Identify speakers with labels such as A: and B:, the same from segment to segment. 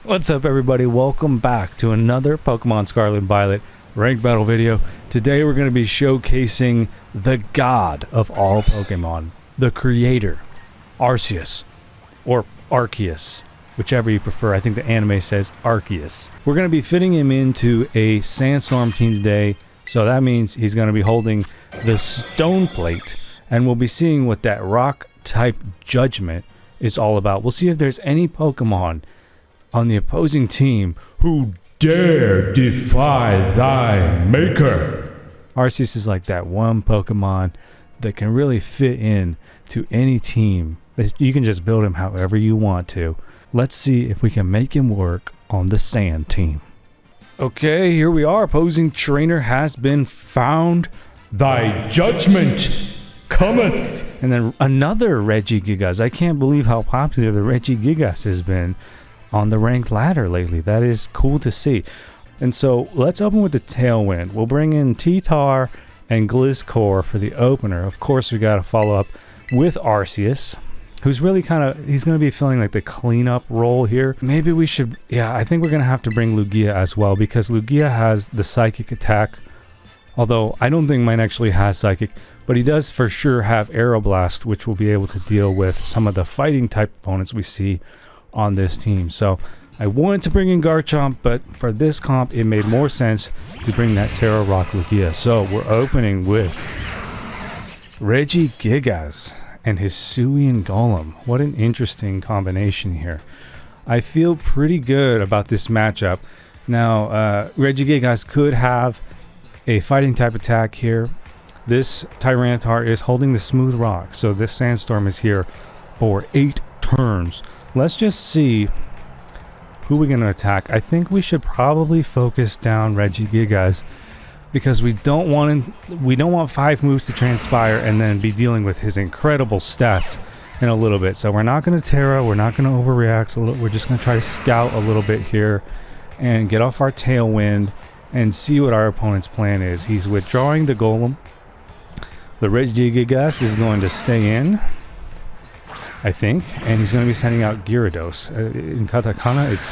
A: What's up, everybody? Welcome back to another Pokemon Scarlet and Violet ranked battle video. Today we're going to be showcasing the god of all Pokemon, the creator, Arceus, or Arceus, whichever you prefer. I think the anime says Arceus. We're going to be fitting him into a Sandstorm team today, so that means he's going to be holding the Stone Plate, and we'll be seeing what that rock type judgment is all about. We'll see if there's any Pokemon on the opposing team who dare defy thy maker. Arceus is like that one Pokemon that can really fit in to any team. You can just build him however you want to. Let's see if we can make him work on the Sand team. Okay, here we are. Opposing trainer has been found. Thy judgment cometh. And then another Regigigas. I can't believe how popular the Regigigas has been on the ranked ladder lately. That is cool to see. And so let's open with the Tailwind. We'll bring in T-Tar and Gliscor for the opener. Of course, we got to follow up with Arceus, who's really he's going to be feeling like the cleanup role here. Maybe we should, I think we're going to have to bring Lugia as well, because Lugia has the Psychic attack. Although I don't think mine actually has Psychic, but he does for sure have Aeroblast, which will be able to deal with some of the fighting type opponents we see on this team. So I wanted to bring in Garchomp, but for this comp it made more sense to bring that Terra Rock Lugia. So we're opening with Regigigas and his Hisuian Golem. What an interesting combination here. I feel pretty good about this matchup. Now Regigigas could have a fighting type attack here. This Tyranitar is holding the Smooth Rock, so this Sandstorm is here for 8 turns. Let's just see who we're going to attack. I think we should probably focus down Regigigas, because we don't want 5 moves to transpire and then be dealing with his incredible stats in a little bit. So we're not going to Terra, we're not going to overreact. We're just going to try to scout a little bit here and get off our Tailwind and see what our opponent's plan is. He's withdrawing the Golem. The Regigigas is going to stay in, I think, and he's going to be sending out Gyarados. In katakana, it's...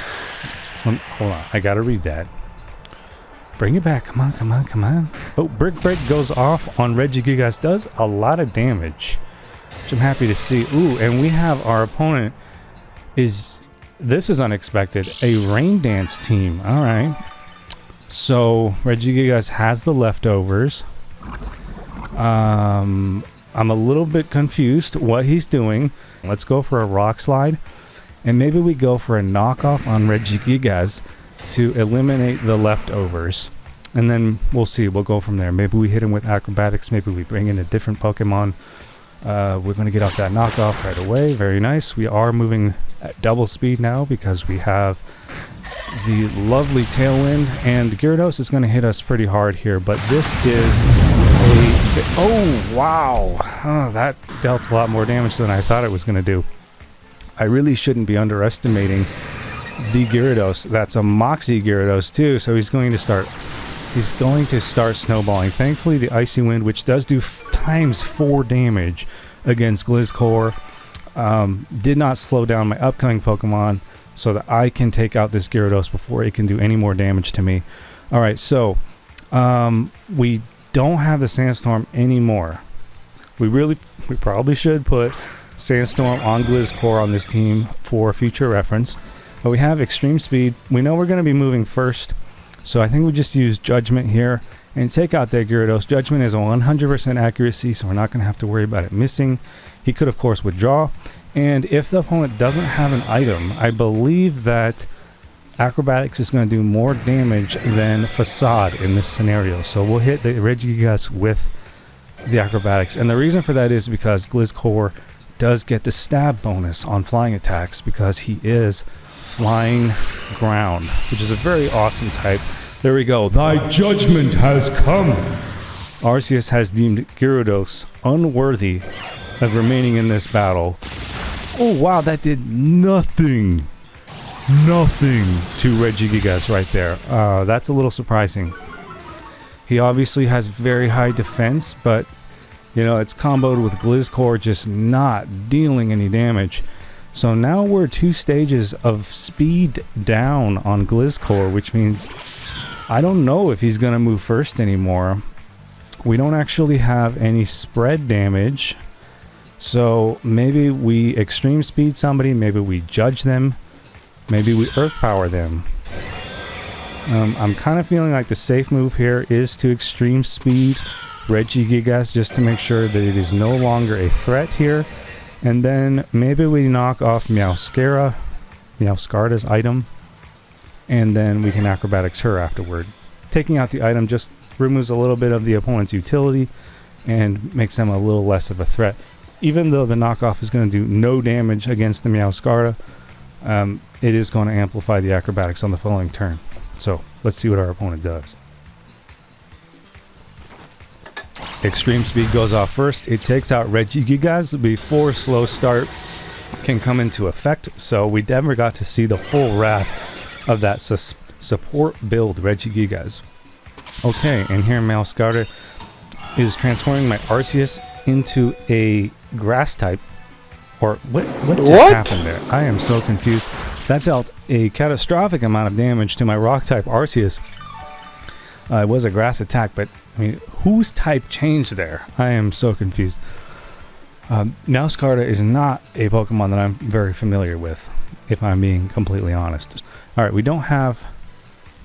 A: hold on, I gotta read that. Bring it back, come on, come on, come on. Oh, Brick Break goes off on Regigigas, does a lot of damage, which I'm happy to see. Ooh, and we have our opponent this is unexpected, a Rain Dance team. Alright, so Regigigas has the leftovers. I'm a little bit confused what he's doing. Let's go for a Rock Slide, and maybe we go for a knockoff on Regigigas to eliminate the leftovers, and then we'll see. We'll go from there. Maybe we hit him with Acrobatics. Maybe we bring in a different Pokemon. We're going to get off that knockoff right away. Very nice. We are moving at double speed now because we have the lovely Tailwind, and Gyarados is going to hit us pretty hard here, but this is oh wow, that dealt a lot more damage than I thought it was going to do. I really shouldn't be underestimating the Gyarados. That's a Moxie Gyarados too, so he's going to start snowballing. Thankfully the Icy Wind, which does do times 4 damage against Gliscor, did not slow down my upcoming Pokemon, so that I can take out this Gyarados before it can do any more damage to me. Alright, so we don't have the Sandstorm anymore. We probably should put Sandstorm on Gliscor on this team for future reference, but we have Extreme Speed. We know we're going to be moving first, so I think we just use Judgment here and take out that Gyarados. Judgment is a 100% accuracy, so we're not going to have to worry about it missing. He could of course withdraw, and if the opponent doesn't have an item, I believe that Acrobatics is going to do more damage than Facade in this scenario. So we'll hit the Regigigas with the Acrobatics. And the reason for that is because Gliscor does get the stab bonus on flying attacks because he is Flying Ground, which is a very awesome type. There we go. Thy judgment has come. Arceus has deemed Gyarados unworthy of remaining in this battle. Oh wow, that did nothing to Regigigas right there. That's a little surprising. He obviously has very high defense, but you know, it's comboed with Gliscor just not dealing any damage. So now we're 2 stages of speed down on Gliscor, which means I don't know if he's going to move first anymore. We don't actually have any spread damage. So maybe we extreme speed somebody, maybe we judge them, maybe we earth power them. I'm kind of feeling like the safe move here is to extreme speed Regigigas just to make sure that it is no longer a threat here. And then maybe we knock off Meowscarada's item, and then we can acrobatics her afterward. Taking out the item just removes a little bit of the opponent's utility and makes them a little less of a threat. Even though the knockoff is going to do no damage against the Meowscarada, it is going to amplify the acrobatics on the following turn. So let's see what our opponent does. Extreme speed goes off first. It takes out Regigigas before slow start can come into effect. So we never got to see the full wrath of that support build Regigigas. Okay, and here Meowscarada is transforming my Arceus into a grass type. Or what just happened there? I am so confused. That dealt a catastrophic amount of damage to my rock type Arceus. It was a grass attack, but I mean, whose type changed there? I am so confused. Meowscarada is not a Pokemon that I'm very familiar with, if I'm being completely honest. Alright, we don't have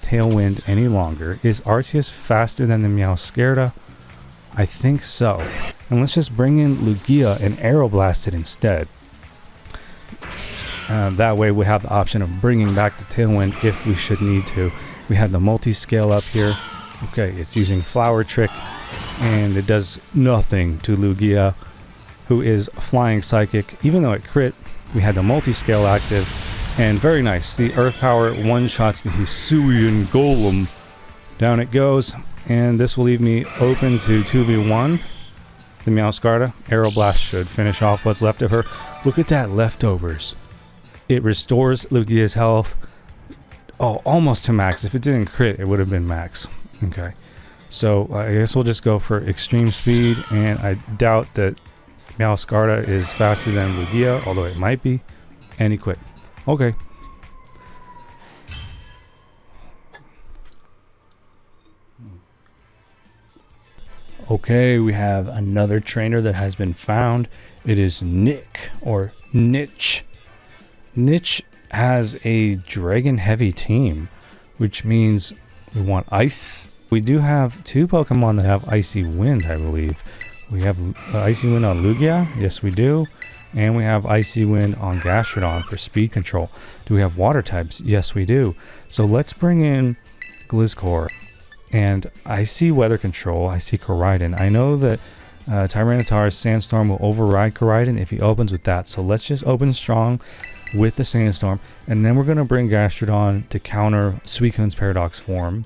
A: Tailwind any longer. Is Arceus faster than the Meowscarada? I think so. And let's just bring in Lugia and Aeroblast it instead. That way we have the option of bringing back the Tailwind if we should need to. We have the multi-scale up here. Okay, it's using Flower Trick, and it does nothing to Lugia, who is Flying Psychic. Even though it crit, we had the multi-scale active, and very nice. The Earth Power one-shots the Hisuian Golem. Down it goes, and this will leave me open to 2v1. The Meowscarada. Aeroblast should finish off what's left of her. Look at that leftovers. It restores Lugia's health. Oh, almost to max. If it didn't crit, it would have been max. Okay. So I guess we'll just go for extreme speed, and I doubt that Meowscarada is faster than Lugia, although it might be. And he quit. Okay. Okay, we have another trainer that has been found. It is Nick, or Niche. Niche has a dragon heavy team, which means we want ice. We do have 2 Pokemon that have Icy Wind, I believe. We have Icy Wind on Lugia, yes we do, and we have Icy Wind on Gastrodon for speed control. Do we have water types? Yes we do. So let's bring in Gliscor, and I see weather control, I see Koraidon. I know that Tyranitar's Sandstorm will override Koraidon if he opens with that, so let's just open strong with the Sandstorm, and then we're going to bring Gastrodon to counter Suicune's Paradox form.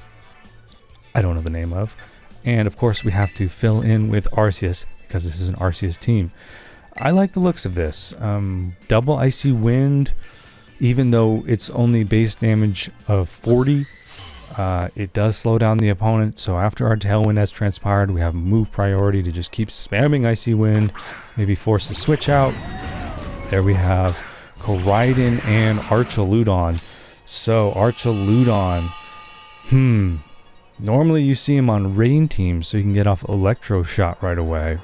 A: I don't know the name of. And of course we have to fill in with Arceus, because this is an Arceus team. I like the looks of this. Double Icy Wind, even though it's only base damage of 40, it does slow down the opponent. So after our Tailwind has transpired, we have move priority to just keep spamming Icy Wind, maybe force the switch out. There we have Koraidon and Archaludon. So Archaludon, normally you see him on rain teams, so you can get off Electro Shot right away.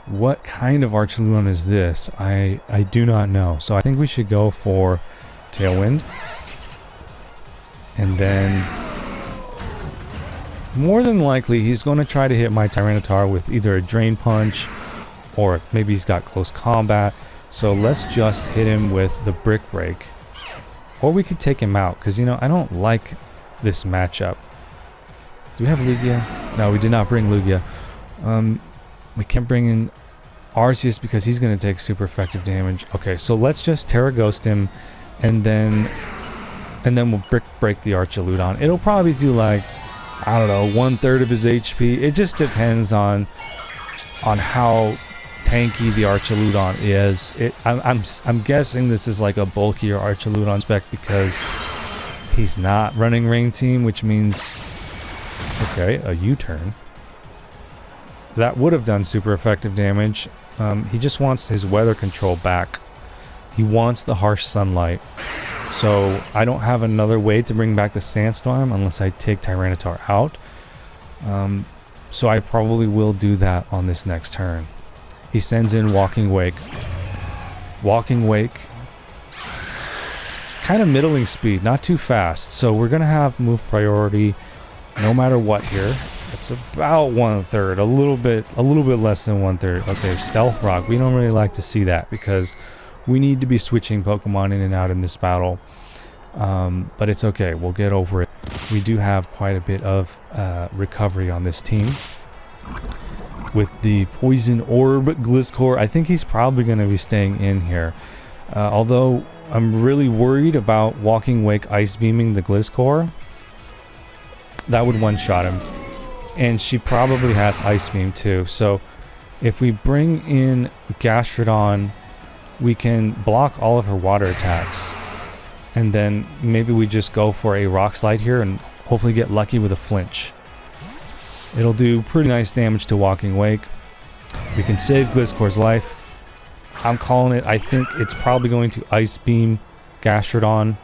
A: What kind of Archaludon is this? I do not know. So I think we should go for Tailwind. And then more than likely he's going to try to hit my Tyranitar with either a Drain Punch, or maybe he's got close combat. So let's just hit him with the Brick Break. Or we could take him out, because, you know, I don't like this matchup. Do we have Lugia? No, we did not bring Lugia. We can't bring in Arceus because he's going to take super effective damage. Okay, so let's just Terra Ghost him, and then we'll Brick Break the Archaludon. It'll probably do like, I don't know, 1/3 of his HP. It just depends on how tanky the Archaludon is. I'm guessing this is like a bulkier Archaludon spec because he's not running Rain Team, which means, okay, a U-turn. That would have done super effective damage. He just wants his weather control back. He wants the harsh sunlight. So I don't have another way to bring back the Sandstorm unless I take Tyranitar out. So I probably will do that on this next turn. He sends in Walking Wake. Walking Wake. Kind of middling speed, not too fast. So we're going to have move priority no matter what here. It's about 1/3, a little bit less than 1/3. Okay, Stealth Rock. We don't really like to see that because we need to be switching Pokemon in and out in this battle. But it's okay. We'll get over it. We do have quite a bit of recovery on this team. With the Poison Orb Gliscor, I think he's probably going to be staying in here. Although I'm really worried about Walking Wake Ice Beaming the Gliscor. That would one-shot him. And she probably has Ice Beam too. So if we bring in Gastrodon, we can block all of her water attacks. And then maybe we just go for a Rock Slide here and hopefully get lucky with a flinch. It'll do pretty nice damage to Walking Wake. We can save Gliscor's life. I'm calling it. I think it's probably going to Ice Beam Gastrodon.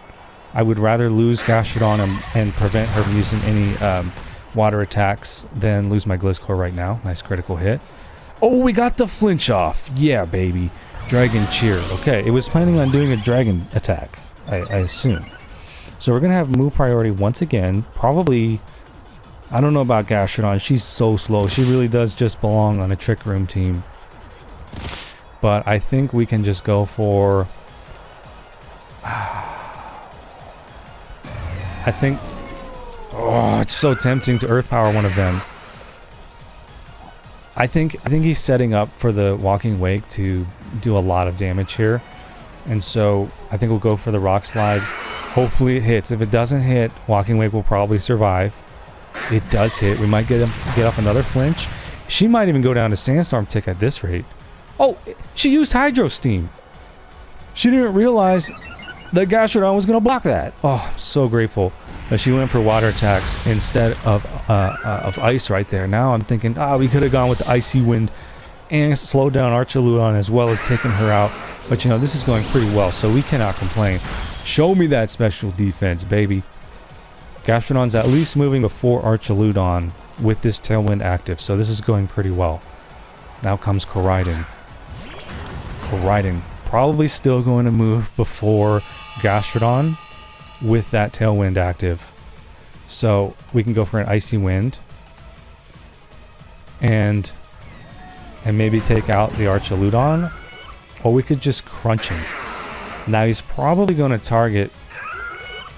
A: I would rather lose Gastrodon and prevent her from using any water attacks than lose my Gliscor right now. Nice critical hit. Oh, we got the flinch off. Yeah, baby. Dragon Cheer. Okay, it was planning on doing a dragon attack, I assume. So we're going to have move priority once again. Probably, I don't know about Gastrodon. She's so slow. She really does just belong on a Trick Room team. But I think we can just go for... I think... Oh, it's so tempting to Earth Power one of them. I think he's setting up for the Walking Wake to do a lot of damage here. And so I think we'll go for the Rock Slide. Hopefully it hits. If it doesn't hit, Walking Wake will probably survive. It does hit. We might get up another flinch. She might even go down to Sandstorm Tick at this rate. Oh, she used Hydro Steam. She didn't realize that Gastrodon was going to block that. Oh, I'm so grateful that she went for water attacks instead of ice right there. Now I'm thinking, we could have gone with the Icy Wind and slowed down Archaludon as well as taking her out. But, you know, this is going pretty well, so we cannot complain. Show me that special defense, baby. Gastrodon's at least moving before Archaludon with this Tailwind active, so this is going pretty well. Now comes Koraidon. Koraidon probably still going to move before Gastrodon with that Tailwind active. So we can go for an Icy Wind and maybe take out the Archaludon, or we could just crunch him. Now he's probably going to target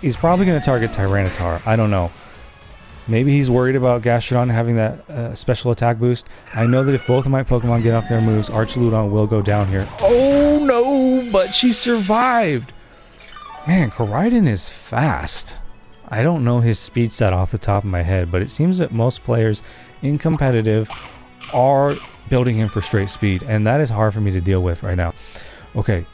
A: Tyranitar. I don't know. Maybe he's worried about Gastrodon having that special attack boost. I know that if both of my Pokemon get off their moves, Archaludon will go down here. Oh no, but she survived. Man, Koraidon is fast. I don't know his speed stat off the top of my head, but it seems that most players in competitive are building him for straight speed, and that is hard for me to deal with right now. Okay,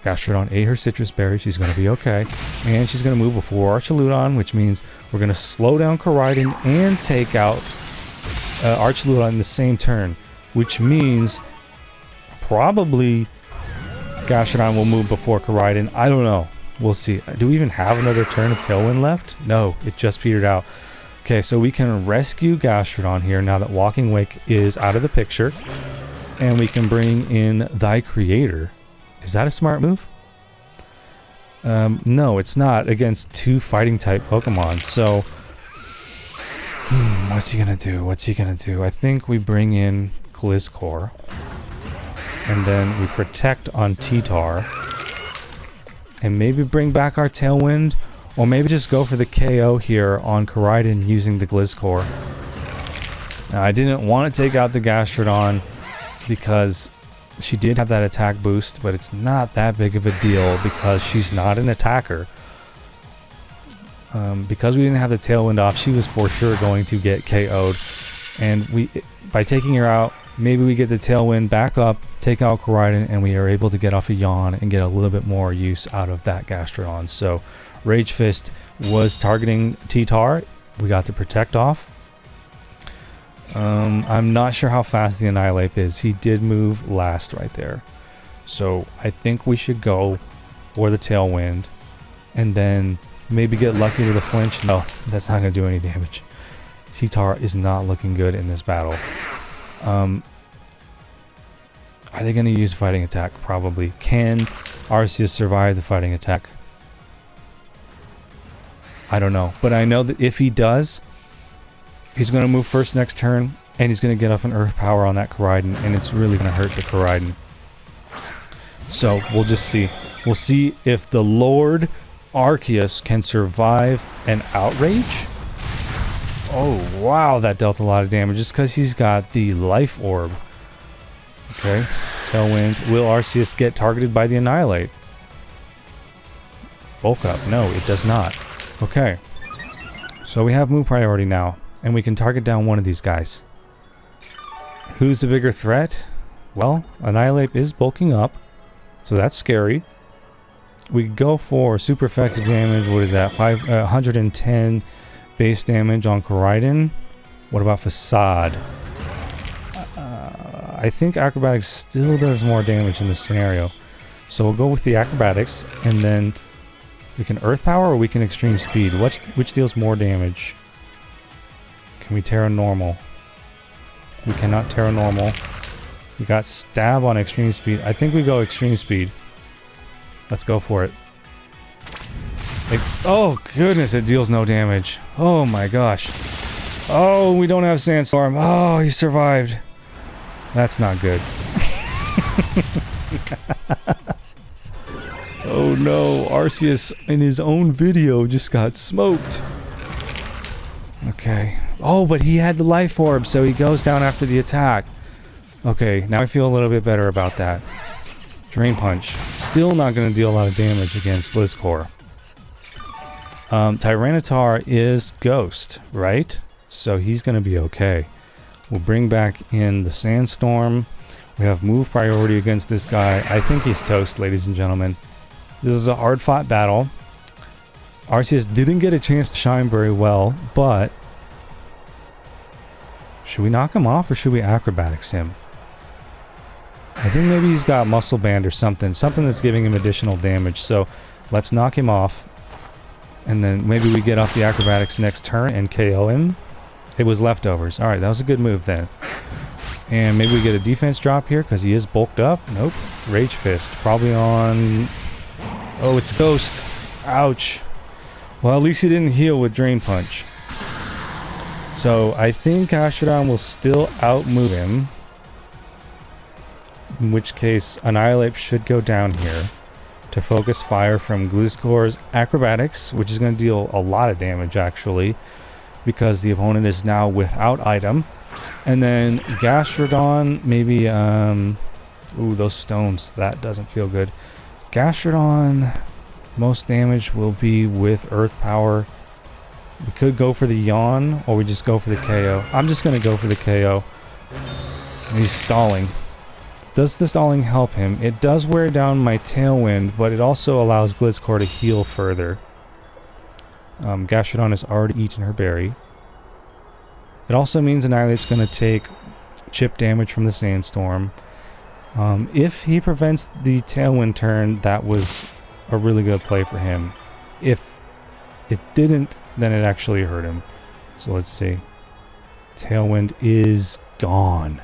A: Gastrodon ate her citrus berry. She's going to be okay. And she's going to move before Archaludon, which means we're going to slow down Koraidon and take out Archaludon in the same turn, which means probably Gastrodon will move before Koraidon. I don't know. We'll see. Do we even have another turn of Tailwind left? No, it just petered out. Okay, so we can rescue Gastrodon here now that Walking Wake is out of the picture. And we can bring in Thy Creator. Is that a smart move? No, it's not against two fighting type Pokemon. So, what's he gonna do? What's he gonna do? I think we bring in Gliscor. And then we protect on T-Tar. And maybe bring back our Tailwind. Or maybe just go for the KO here on Koraidon using the Gliscor. Now, I didn't want to take out the Gastrodon because she did have that attack boost, but it's not that big of a deal because she's not an attacker. Because we didn't have the Tailwind off, she was for sure going to get KO'd. And by taking her out, maybe we get the Tailwind back up, take out Koraidon, and we are able to get off a Yawn and get a little bit more use out of that Gastrodon. So Rage Fist was targeting T-Tar. We got the Protect off. I'm not sure how fast the Annihilate is. He did move last right there. So I think we should go for the Tailwind and then maybe get lucky with a flinch. No, that's not going to do any damage. T-Tar is not looking good in this battle. Are they going to use fighting attack? Probably. Can Arceus survive the fighting attack? I don't know. But I know that if he does, he's going to move first next turn, and he's going to get off an Earth Power on that Koraidon, and it's really going to hurt the Koraidon. So, we'll just see. We'll see if the Lord Arceus can survive an Outrage. Oh, wow, that dealt a lot of damage just because he's got the Life Orb. Okay, Tailwind. Will Arceus get targeted by the Annihilate? Bulk Up. No, it does not. Okay, so we have move priority now, and we can target down one of these guys. Who's the bigger threat? Well, Annihilate is bulking up, so that's scary. We go for super effective damage. What is that? 110 base damage on Koraidon. What about Facade? I think Acrobatics still does more damage in this scenario. So we'll go with the Acrobatics, and then we can Earth Power or we can Extreme Speed. Which deals more damage? Can we Terra Normal? We cannot Terra Normal. We got Stab on Extreme Speed. I think we go Extreme Speed. Let's go for it. Oh goodness, it deals no damage. Oh my gosh. Oh, we don't have Sandstorm. Oh, he survived. That's not good. Oh no, Arceus in his own video just got smoked. Okay. Oh, but he had the Life Orb, so he goes down after the attack. Okay, now I feel a little bit better about that. Drain Punch. Still not going to deal a lot of damage against Gliscor. Tyranitar is Ghost, right? So he's going to be okay. We'll bring back in the Sandstorm. We have move priority against this guy. I think he's toast, ladies and gentlemen. This is a hard-fought battle. Arceus didn't get a chance to shine very well, but should we knock him off or should we Acrobatics him? I think maybe he's got Muscle Band or something. Something that's giving him additional damage. So let's knock him off. And then maybe we get off the Acrobatics next turn and KO him. It was leftovers. Alright, that was a good move then. And maybe we get a defense drop here because he is bulked up. Nope. Rage Fist. Probably on... Oh, it's Ghost. Ouch. Well, at least he didn't heal with Drain Punch. So I think Gastrodon will still outmove him. In which case, Annihilate should go down here to focus fire from Gliscor's Acrobatics, which is going to deal a lot of damage actually, because the opponent is now without item. And then Gastrodon, maybe, ooh, those stones, that doesn't feel good. Gastrodon, most damage will be with Earth Power. We could go for the Yawn, or we just go for the KO. I'm just going to go for the KO. And he's stalling. Does the stalling help him? It does wear down my Tailwind, but it also allows Gliscor to heal further. Gastrodon has already eaten her berry. It also means Annihilate's going to take chip damage from the Sandstorm. If he prevents the Tailwind turn, that was a really good play for him. If it didn't, then it actually hurt him. So let's see. Tailwind is gone.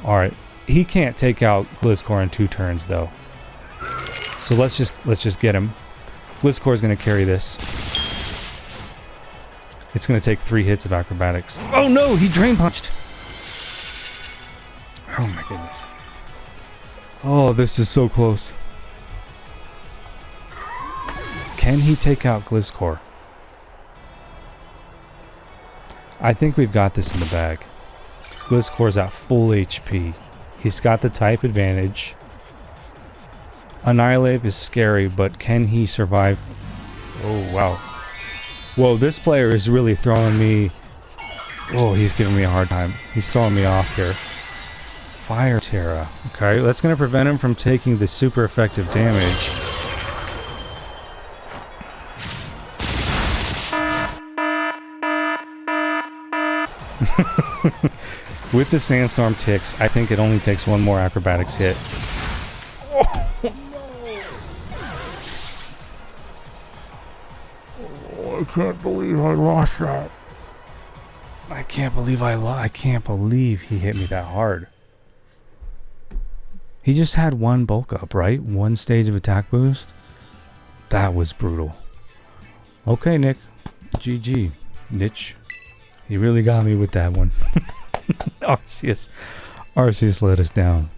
A: Alright, he can't take out Gliscor in 2 turns though. So let's just get him. Gliscor is going to carry this. It's going to take 3 hits of Acrobatics. Oh no, he Drain Punched! Oh my goodness. Oh, this is so close. Can he take out Gliscor? I think we've got this in the bag. Gliscor's at full HP. He's got the type advantage. Annihilate is scary, but can he survive? Oh, wow. Whoa, this player is really throwing me... Oh, he's giving me a hard time. He's throwing me off here. Fire Terra. Okay, that's going to prevent him from taking the super effective damage. With the Sandstorm ticks, I think it only takes one more acrobatics hit. Oh, I can't believe I lost that. I can't believe I can't believe he hit me that hard. He just had one bulk up, right? One stage of attack boost. That was brutal. Okay, Nick. GG. Niche. He really got me with that one. Arceus let us down.